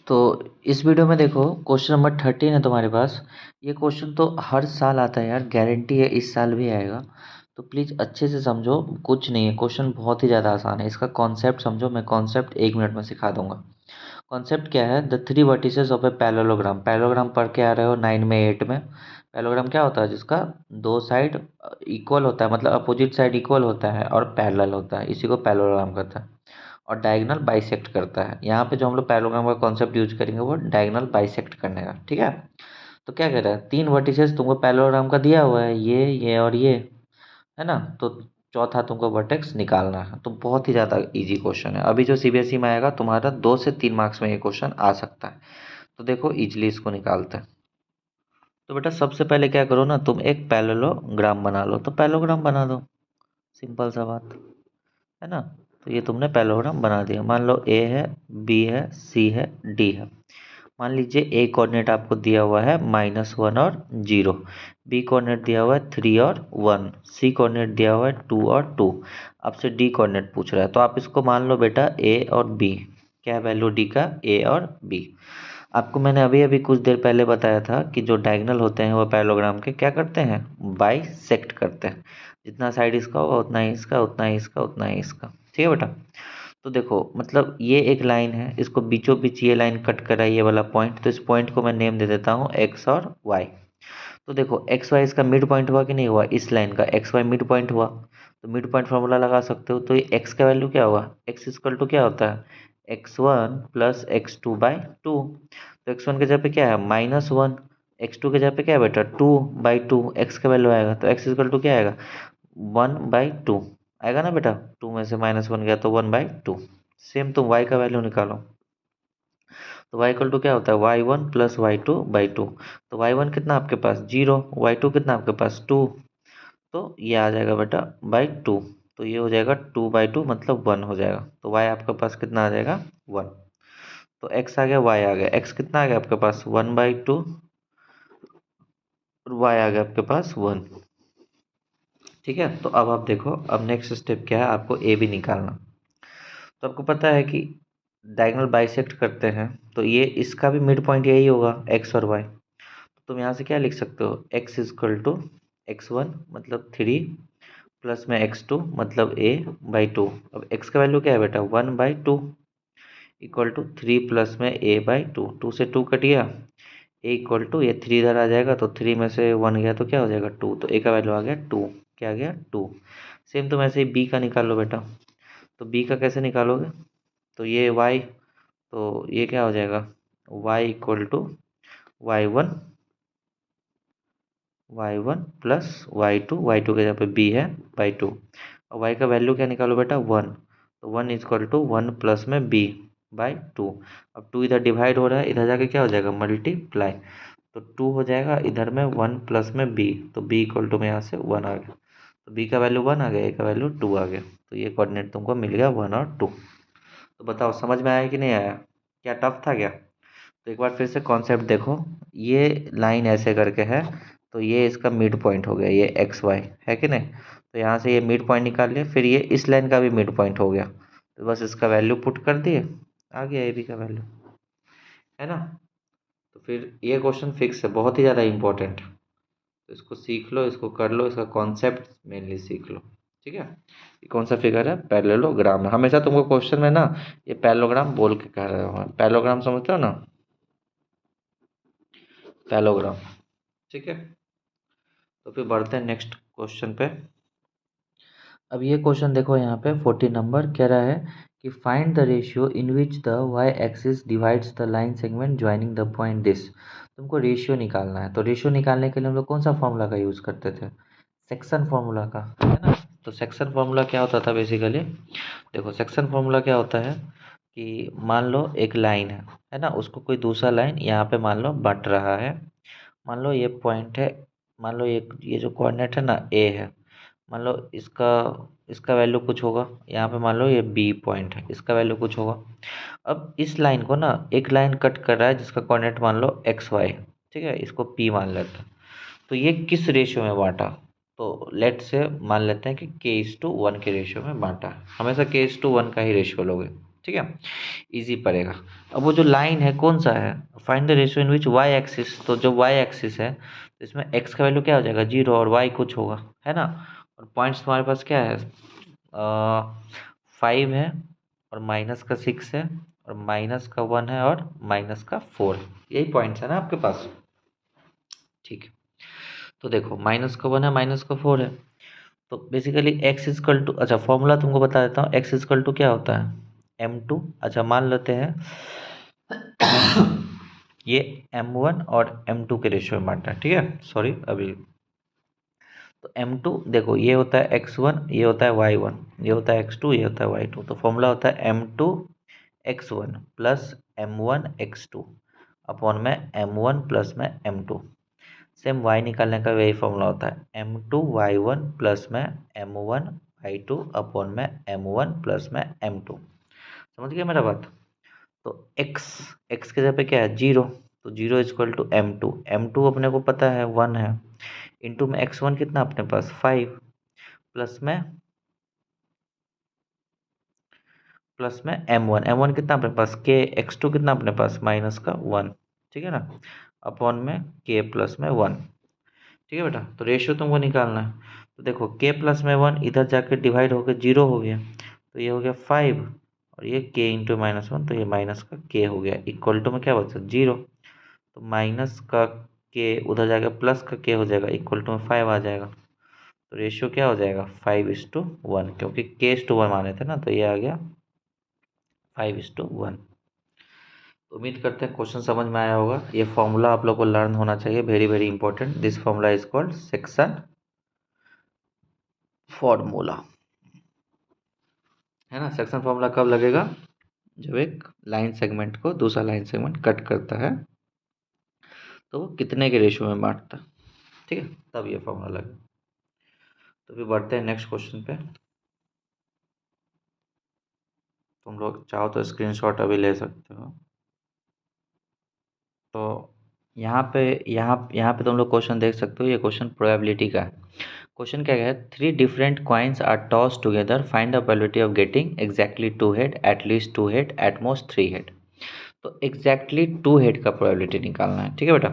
तो इस वीडियो में देखो क्वेश्चन नंबर 13 है तुम्हारे पास। ये क्वेश्चन तो हर साल आता है यार, गारंटी है इस साल भी आएगा। तो प्लीज़ अच्छे से समझो, कुछ नहीं है, क्वेश्चन बहुत ही ज़्यादा आसान है। इसका कॉन्सेप्ट समझो, मैं कॉन्सेप्ट 1 मिनट में सिखा दूंगा। कॉन्सेप्ट क्या है? The three vertices of a parallelogram. Parallelogram पढ़ के आ रहे हो 9 में 8 में। पैरेललोग्राम क्या होता है? जिसका दो साइड इक्वल होता है, मतलब अपोजिट साइड इक्वल होता है और पैरेलल होता है, इसी को पैरेललोग्राम कहता है। और डायगोनल बाइसेक्ट करता है। यहाँ पे जो हम लोग पैरेललोग्राम का कॉन्सेप्ट यूज करेंगे वो डायगोनल बाइसेक्ट करने का, ठीक है। तो क्या कह रहा है, 3 वर्टिसेस तुमको पैरेललोग्राम का दिया हुआ है, ये और ये, है ना। तो चौथा तुमको वर्टेक्स निकालना है। तो बहुत ही ज़्यादा इजी क्वेश्चन है। अभी जो सीबीएसई में आएगा तुम्हारा 2 से 3 मार्क्स में ये क्वेश्चन आ सकता है। तो देखो इजली इसको निकालते हैं। तो बेटा सबसे पहले क्या करो ना, तुम एक पैरेललोग्राम बना लो। तो पैरेललोग्राम बना दो, सिंपल सा बात है ना। तो ये तुमने पैरेललोग्राम बना दिया। मान लो ए है, बी है, सी है, डी है। मान लीजिए ए कोऑर्डिनेट आपको दिया हुआ है -1 और 0, बी कोऑर्डिनेट दिया हुआ है 3 और 1, सी कोऑर्डिनेट दिया हुआ है 2 और 2। आपसे डी कोऑर्डिनेट पूछ रहा है, तो आप इसको मान लो बेटा ए और बी। क्या वैल्यू डी का? ए और बी। आपको मैंने अभी अभी कुछ देर पहले बताया था कि जो डायगोनल होते हैं वो पैरेललोग्राम के क्या करते हैं? बाइसेक्ट करते हैं। जितना साइड इसका होगा उतना ही इसका, उतना ही इसका, उतना ही इसका, ठीक है बेटा। तो देखो मतलब ये एक लाइन है, इसको बीचों बीच ये लाइन कट कर रहा है, ये वाला पॉइंट। तो इस पॉइंट को मैं नेम दे देता हूँ एक्स और वाई। तो देखो एक्स वाई इसका मिड पॉइंट हुआ कि नहीं हुआ? इस लाइन का एक्स वाई मिड पॉइंट हुआ। तो मिड पॉइंट फॉर्मूला लगा सकते हो। तो ये एक्स का वैल्यू क्या होगा? एक्स इक्वल टू क्या होता है? x1 plus x2/2। तो x1 के जगह पे क्या है? -1। x2 के जगह पे क्या है बेटा? 2/2। एक्स का वैल्यू आएगा तो x इक्वल टू क्या आएगा? 1/2 आएगा ना बेटा। 2 में से -1 गया तो 1/2। सेम तुम y का वैल्यू निकालो। तो y इक्वल टू क्या होता है? y1 plus y2/2। तो y1 कितना आपके पास? 0। y2 कितना आपके पास? 2। तो ये आ जाएगा बेटा /2। तो ये हो जाएगा 2/2 मतलब 1 हो जाएगा। तो y आपके पास कितना आ जाएगा? 1। तो x आ गया, y आ गया। x कितना आ गया आपके पास? 1/2 और y आ गया आपके पास 1। ठीक है। तो अब आप देखो, अब नेक्स्ट स्टेप क्या है? आपको a भी निकालना। तो आपको पता है कि डायगोनल बाइसेक्ट करते हैं तो ये इसका भी मिड पॉइंट यही होगा, x और y। तो तुम यहाँ से क्या लिख सकते हो? x इक्वल टू x1 मतलब 3 प्लस में x2 मतलब a/2। अब x का वैल्यू क्या है बेटा? 1/2 इक्वल टू 3 प्लस में a/2। 2 से 2 कट गया, a इक्वल टू ये 3 इधर आ जाएगा तो 3 में से 1 गया तो क्या हो जाएगा? 2। तो a का वैल्यू आ गया 2। क्या आ गया? 2। सेम तुम ऐसे ही b का निकाल लो बेटा। तो b का कैसे निकालोगे? तो ये y, तो ये क्या हो जाएगा? y equal to y1 plus y2 के जगह पे b है /2। और y का वैल्यू क्या निकालो बेटा? 1। तो 1 इक्वल टू 1 प्लस में b/2। अब 2 इधर डिवाइड हो रहा है, इधर जाके क्या हो जाएगा? मल्टीप्लाई। तो 2 हो जाएगा, इधर में 1 प्लस में b, तो b इक्वल टू में यहाँ से 1 आ गया। तो b का वैल्यू 1 आ गया, a का वैल्यू 2 आ गया। तो ये कोऑर्डिनेट तुमको मिल गया 1 और 2। तो बताओ समझ में आया कि नहीं आया? क्या टफ था क्या? तो एक बार फिर से कॉन्सेप्ट देखो। ये लाइन ऐसे करके है, तो ये इसका मिड पॉइंट हो गया, ये एक्स वाई है कि नहीं। तो यहाँ से ये मिड पॉइंट निकाल लिया, फिर ये इस लाइन का भी मिड पॉइंट हो गया। तो बस इसका वैल्यू पुट कर दिए, आ गया ए बी का वैल्यू, है ना। तो फिर ये क्वेश्चन फिक्स है, बहुत ही ज़्यादा इंपॉर्टेंट। तो इसको सीख लो, इसको कर लो, इसका कॉन्सेप्ट मेनली सीख लो, ठीक है। ये कौन सा फिगर है? पैरेललोग्राम। हमेशा तुमको क्वेश्चन में ना ये पैरेललोग्राम बोल के कह रहे हो। पैरेललोग्राम समझते हो ना? पैरेललोग्राम, ठीक है। तो फिर बढ़ते हैं नेक्स्ट क्वेश्चन पे। अब ये क्वेश्चन देखो, यहाँ पे 14 नंबर कह रहा है कि find the ratio in which the Y axis divides the line segment joining the point this. तुमको रेशियो निकालना है। तो रेशियो निकालने के लिए हम लोग कौन सा फॉर्मूला का यूज़ करते थे? सेक्शन फॉर्मूला का, है ना। तो सेक्शन फॉर्मूला क्या होता था बेसिकली? देखो सेक्शन फॉर्मूला क्या होता है कि मान लो एक लाइन है ना, उसको कोई दूसरा लाइन यहाँ पे मान लो बट रहा है। मान लो ये पॉइंट है, मान लो ये जो कोऑर्डिनेट है ना ए है, मान लो इसका इसका वैल्यू कुछ होगा। यहाँ पे मान लो ये बी पॉइंट है, इसका वैल्यू कुछ होगा। अब इस लाइन को ना एक लाइन कट कर रहा है जिसका कोऑर्डिनेट मान लो एक्स वाई, ठीक है, इसको पी मान लेते हैं। तो ये किस रेशियो में बांटा? तो लेट से मान लेते हैं कि k/1 के रेशियो में बांटा है। हमेशा k/1 का ही रेशियो लोगे, ठीक है, इजी पड़ेगा। अब वो जो लाइन है कौन सा है, find the ratio in which Y axis, तो जो वाई एक्सिस है तो इसमें एक्स का वैल्यू क्या हो जाएगा 0 और वाई कुछ होगा, है ना। और पॉइंट्स तुम्हारे पास क्या है 5 है और माइनस का 6 है और माइनस का 1 है और माइनस का 4 है, यही पॉइंट्स है ना आपके पास। ठीक है, तो देखो माइनस का 1 है माइनस का 4 है, तो बेसिकली x इजकल टू, अच्छा फॉर्मूला तुमको बता देता हूँ, x इजकल टू क्या होता है m2। अच्छा मान लेते हैं ये m1 और m2 के रेशियो में बांटा है, ठीक है, सॉरी अभी। तो m2 देखो ये होता है x1, ये होता है y1, ये होता है x2, ये होता है y2, तो फॉर्मूला होता है m2 x1 plus m1 x2 upon में m1 प्लस में m2। सेम y निकालने का वही फॉर्मूला होता है m2 y1 प्लस में m1 y2 अपॉन में m1 प्लस में m2। समझ गए मेरा बात। तो x के जगह पे क्या है 0, तो 0 इजक्वल टू m2 अपने को पता है 1 है, इंटू में x1 कितना अपने पास 5 प्लस में m1 कितना अपने पास k, x2 कितना अपने पास माइनस का 1, ठीक है ना, अपॉन में k प्लस में 1। ठीक है बेटा, तो रेशियो तुमको निकालना है। तो देखो k प्लस में 1 इधर जाके डिवाइड होकर 0 हो गया, तो ये हो गया 5 और ये k इंटू -1, तो ये माइनस का k हो गया, इक्वल टू में क्या बचा 0, तो माइनस का k उधर जाके प्लस का k हो जाएगा, इक्वल टू में 5 आ जाएगा। तो रेशियो क्या हो जाएगा 5:1, क्योंकि k:1 माने थे ना, तो ये आ गया 5:1। उम्मीद करते हैं क्वेश्चन समझ में आया होगा। ये फॉर्मूला आप लोग को लर्न होना चाहिए, very very important. This formula is called section formula, है ना। सेक्शन फॉर्मूला कब लगेगा, जब एक लाइन सेगमेंट को दूसरा लाइन सेगमेंट कट करता है तो वो कितने के रेशियो में बांटता है, ठीक है, तब ये फॉर्मूला लगेगा। तो फिर बढ़ते हैं नेक्स्ट क्वेश्चन पे। तुम लोग चाहो तो स्क्रीनशॉट अभी ले सकते हो। तो यहाँ पे तुम लोग क्वेश्चन देख सकते हो, ये क्वेश्चन प्रोबेबिलिटी का है। क्वेश्चन क्या है, 3 different coins are toss together, find the probability of getting exactly 2 head, at least 2 head, at most 3 head. तो एग्जैक्टली 2 हेड का प्रोबेबिलिटी निकालना है, ठीक है बेटा।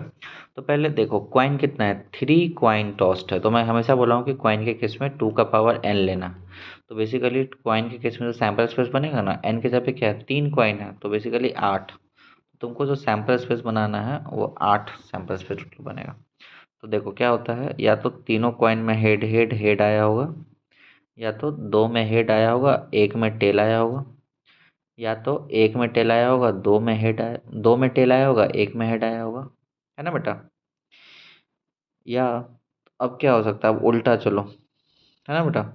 तो पहले देखो कॉइन कितना है, 3 कॉइन टॉस्ट है, तो मैं हमेशा बोला हूँ कि कॉइन के केस में 2 का पावर n लेना। तो बेसिकली कॉइन के केस में जो सैम्पल स्पेस बनेगा ना, n के जगह पे क्या है 3 कॉइन है, तो बेसिकली 8। तुमको जो सैम्पल स्पेस बनाना है वो 8 सैम्पल स्पेस बनेगा। तो देखो क्या होता है, या तो तीनों कॉइन में हेड हेड हेड आया होगा, या तो 2 में हेड आया होगा, 1 में टेल आया होगा, या तो 1 में टेल आया होगा, 2 में हेड आया, 2 में टेल आया होगा, 1 में हेड आया होगा, है ना बेटा। या अब क्या हो सकता है, अब उल्टा चलो, है ना बेटा।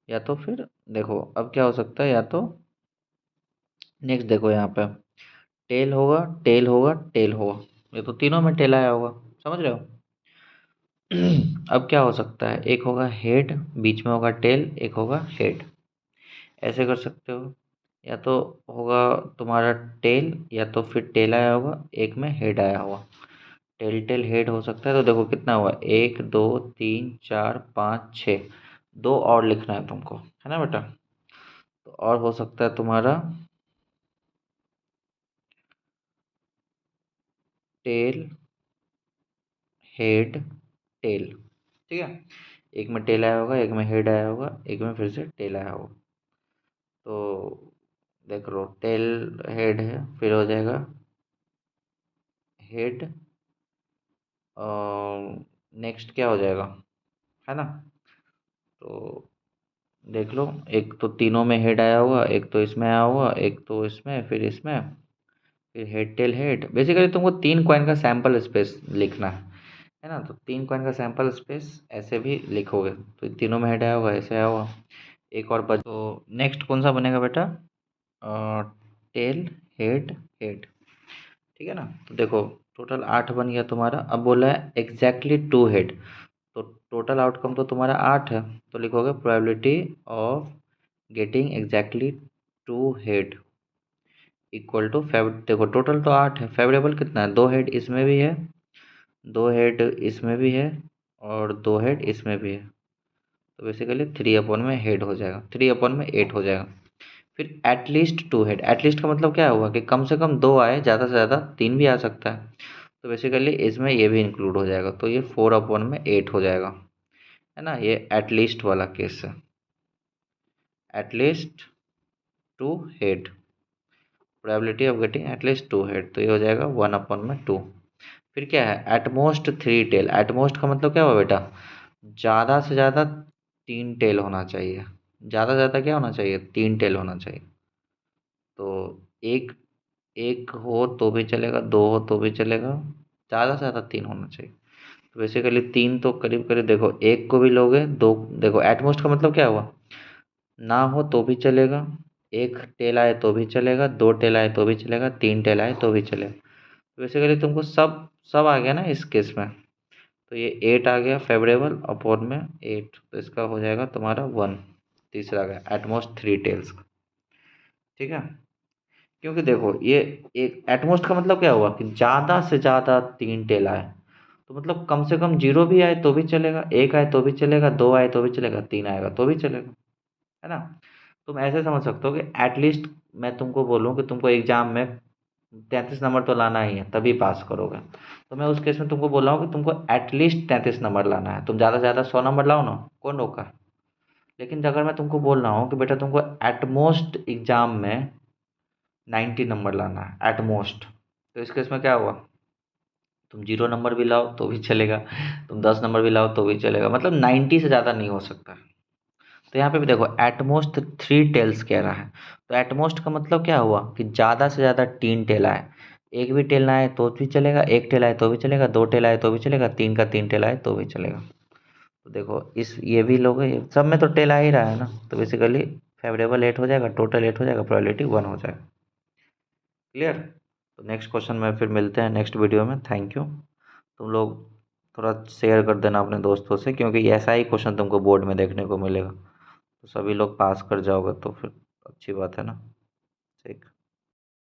या तो फिर देखो अब क्या हो सकता है, या तो नेक्स्ट देखो यहाँ पे टेल होगा टेल होगा टेल होगा, ये तो तीनों में टेल आया होगा, समझ रहे हो। अब क्या हो सकता है, एक होगा हेड, बीच में होगा टेल, एक होगा हेड, ऐसे कर सकते हो। या तो होगा तुम्हारा टेल, या तो फिर टेल आया होगा, एक में हेड आया होगा, टेल टेल हेड हो सकता है। तो देखो कितना हुआ, 1 2 3 4 5 6, 2 और लिखना है तुमको, है ना बेटा। तो और हो सकता है तुम्हारा टेल हेड टेल, ठीक है, एक में टेल आया होगा, एक में हेड आया होगा, एक में फिर से टेल आया होगा। तो देख लो टेल हेड है, फिर हो जाएगा हेड, नेक्स्ट क्या हो जाएगा, है ना। तो देख लो, एक तो तीनों में हेड आया होगा, एक तो इसमें आया होगा, एक तो इसमें, फिर इसमें, फिर हेड टेल हेड। बेसिकली तुमको 3 कॉइन का सैंपल स्पेस लिखना है ना। तो 3 कॉइन का सैंपल स्पेस ऐसे भी लिखोगे, तो तीनों में हेड आया होगा, ऐसे आया होगा, एक और बच। तो नेक्स्ट कौन सा बनेगा बेटा, टेल हेड हेड, ठीक है ना। तो देखो टोटल 8 बन गया तुम्हारा। अब बोला है एग्जैक्टली 2 हेड, तो टोटल आउटकम तो तुम्हारा 8 है, तो लिखोगे probability of getting exactly 2 head equal to देखो टोटल तो 8 है, फेवरेबल कितना है, 2 हेड इसमें भी है, 2 हेड इसमें भी है, और 2 हेड इसमें भी है। तो बेसिकली 3 अपॉन में हेड हो जाएगा, 3 अपॉन में 8 हो जाएगा। फिर एटलीस्ट 2 हेड, एटलीस्ट का मतलब क्या हुआ कि कम से कम 2 आए, ज़्यादा से ज़्यादा 3 भी आ सकता है। तो बेसिकली इसमें ये भी इंक्लूड हो जाएगा, तो ये 4/8 हो जाएगा, है ना। ये एटलीस्ट वाला केस है, at least 2 head, probability of getting at least 2 head, तो ये हो जाएगा 1/2। फिर क्या है, एटमोस्ट 3 टेल, एटमोस्ट का मतलब क्या हुआ बेटा, ज़्यादा से ज़्यादा 3 टेल होना चाहिए, ज़्यादा से ज़्यादा क्या होना चाहिए, 3 टेल होना चाहिए। तो एक एक हो तो भी चलेगा, 2 हो तो भी चलेगा, ज़्यादा से ज़्यादा 3 होना चाहिए। तो बेसिकली 3 तो करीब करीब देखो, एक को भी लोगे, दो देखो एटमोस्ट का मतलब क्या हुआ, ना हो तो भी चलेगा, एक टेल आए तो भी चलेगा, 2 टेल आए तो भी चलेगा, 3 टेल आए तो भी चलेगा। तो बेसिकली तुमको सब सब आ गया ना इस केस में। तो ये 8 आ गया फेवरेबल अपॉन में 8, तो इसका हो जाएगा तुम्हारा 1, तीसरा आ गया एटमोस्ट 3 टेल्स का, ठीक है। क्योंकि देखो ये एक एटमोस्ट का मतलब क्या हुआ कि ज़्यादा से ज़्यादा 3 टेल आए, तो मतलब कम से कम 0 भी आए तो भी चलेगा, 1 आए तो भी चलेगा, 2 आए तो भी चलेगा, 3 आएगा तो भी चलेगा, है ना। तुम ऐसे समझ सकते हो कि एटलीस्ट मैं तुमको बोलूँ कि तुमको एग्जाम में 33 नंबर तो लाना ही है तभी पास करोगे, तो मैं उस केस में तुमको बोल रहा हूँ कि तुमको एटलीस्ट 33 नंबर लाना है। तुम ज़्यादा से ज़्यादा 100 नंबर लाओ ना, कौन रोका। लेकिन अगर मैं तुमको बोल रहा हूँ कि बेटा तुमको एटमोस्ट एग्जाम में 90 नंबर लाना है एटमोस्ट, तो इस केस में क्या हुआ, तुम 0 नंबर भी लाओ तो भी चलेगा, तुम 10 नंबर भी लाओ तो भी चलेगा, मतलब 90 से ज़्यादा नहीं हो सकता। तो यहाँ पे भी देखो एटमोस्ट 3 टेल्स कह रहा है, तो एटमोस्ट का मतलब क्या हुआ कि ज़्यादा से ज़्यादा 3 टेल आए, एक भी टेल ना आए तो भी चलेगा, एक टेल आए तो भी चलेगा, 2 टेल आए तो भी चलेगा, 3 का 3 टेल आए तो भी चलेगा। तो देखो इस ये भी लोग सब में तो टेल आ ही रहा है ना, तो बेसिकली फेवरेबल 8 हो जाएगा, टोटल 8 हो जाएगा, प्रोबेबिलिटी 1 हो जाएगा। क्लियर। तो नेक्स्ट क्वेश्चन में फिर मिलते हैं नेक्स्ट वीडियो में। Thank you. तुम लोग थोड़ा शेयर कर देना अपने दोस्तों से, क्योंकि ऐसा ही क्वेश्चन तुमको बोर्ड में देखने को मिलेगा, तो सभी लोग पास कर जाओगे तो फिर अच्छी बात है ना। ठीक।